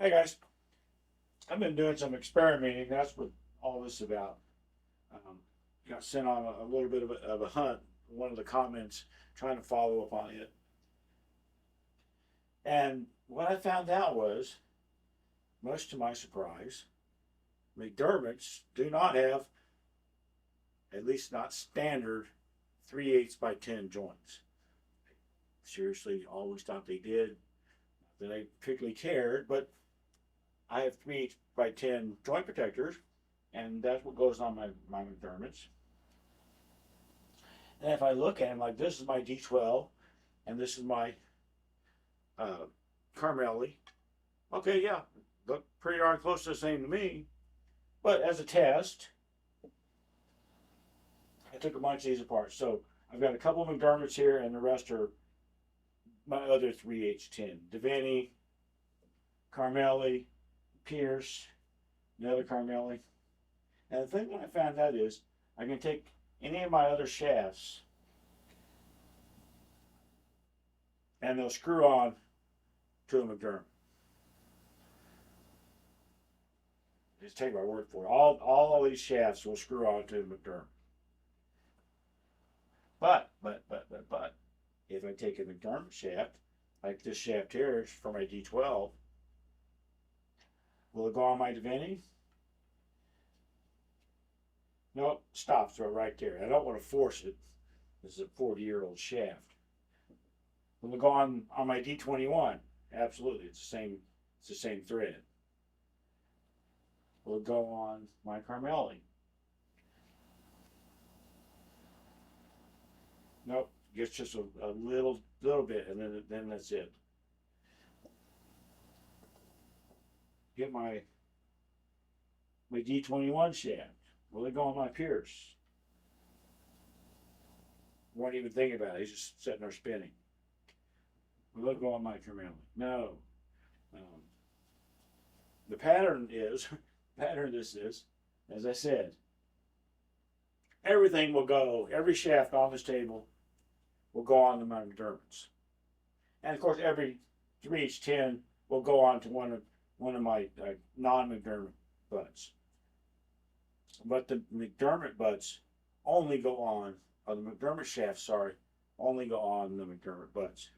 Hey guys, I've been doing some experimenting. That's what all this is about. Um, Got sent on a little bit of a hunt. One of the comments trying to follow up on it, and what I found out was, much to my surprise, McDermott's do not have, at least not standard, 3/8 by 10 joints. Seriously, always thought they did. Not that I particularly cared, but I have 3/8 by 10 joint protectors, and that's what goes on my McDermott's. And if I look at them like this is my D12 and this is my uh, Carmelli, okay, yeah, look pretty darn close to the same to me. But as a test, I took a bunch of these apart. So I've got a couple of McDermott's here, and the rest are my other 3H10. Devaney, Carmelli, Pierce, another Carmelli. And the thing that I found out is I can take any of my other shafts and they'll screw on to a McDermott. Just take my word for it. All these shafts will screw on to a McDermott. But, if I take a McDermott shaft, like this shaft here for my D12, will it go on my Devaney? Nope, stops right there. I don't want to force it. This is a 40-year-old shaft. Will it go on my D21? Absolutely, it's the same thread. Will it go on my Carmelli? Nope, gets just a little bit, and then that's it. Get my D21 shaft. Will it go on my Pierce? Won't even think about it. He's just sitting there spinning. Will it go on my Carmelli? No. Um, the pattern is pattern this is, as I said, everything will go. Every shaft on this table will go on to my McDermott's, and of course every 3H10 will go on to one of my non-McDermott butts. But the McDermott butts only go on, or the McDermott shafts, sorry, only go on the McDermott butts.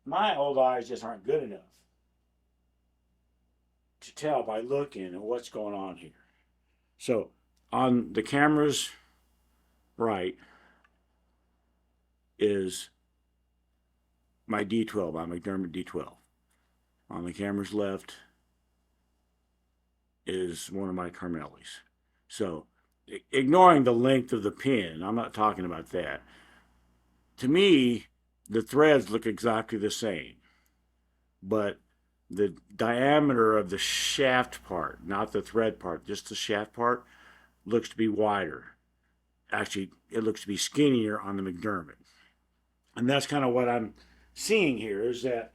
My old eyes just aren't good enough to tell by looking at what's going on here. So on the camera's right is my D12, my McDermott D12. On the camera's left is one of my Carmellis. So ignoring the length of the pin, I'm not talking about that. To me, the threads look exactly the same, but the diameter of the shaft part, not the thread part, just the shaft part, looks to be wider. Actually, it looks to be skinnier on the McDermott. And that's kind of what I'm seeing here is that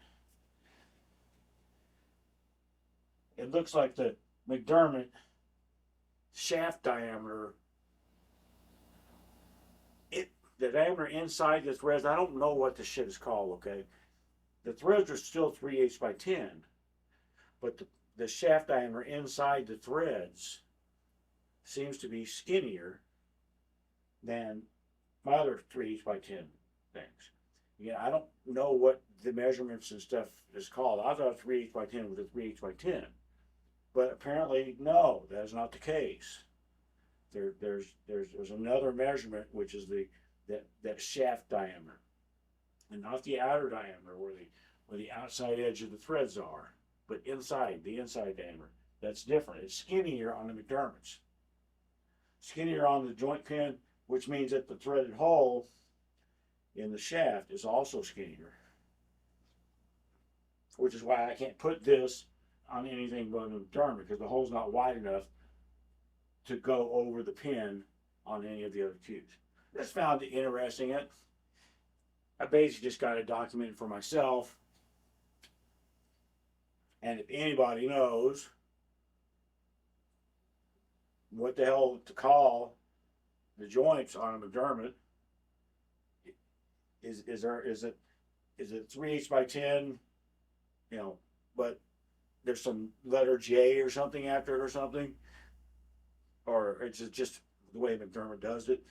it looks like the McDermott shaft diameter, the diameter inside the threads, I don't know what the shit is called, okay? The threads are still 3/8 by 10, but the shaft diameter inside the threads seems to be skinnier than my other 3/8 by 10 things. Yeah, I don't know what the measurements and stuff is called. I thought 3/8 by 10 was a 3/8 by 10, but apparently no, that's not the case. There's another measurement which is that shaft diameter, and not the outer diameter where the outside edge of the threads are, but the inside diameter. That's different. It's skinnier on the McDermott's. Skinnier on the joint pin, which means that the threaded hole in the shaft is also skinnier. Which is why I can't put this on anything but a McDermott, because the hole's not wide enough to go over the pin on any of the other cues. Just found it interesting. I basically just got to document it for myself. And if anybody knows what the hell to call the joints on a McDermott, is it is it 3/8 by 10? You know, but there's some letter J or something after it or something, or it's just the way McDermott does it.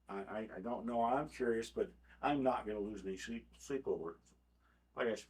I don't know. I'm curious, but I'm not going to lose any sleep over it. Bye, guys.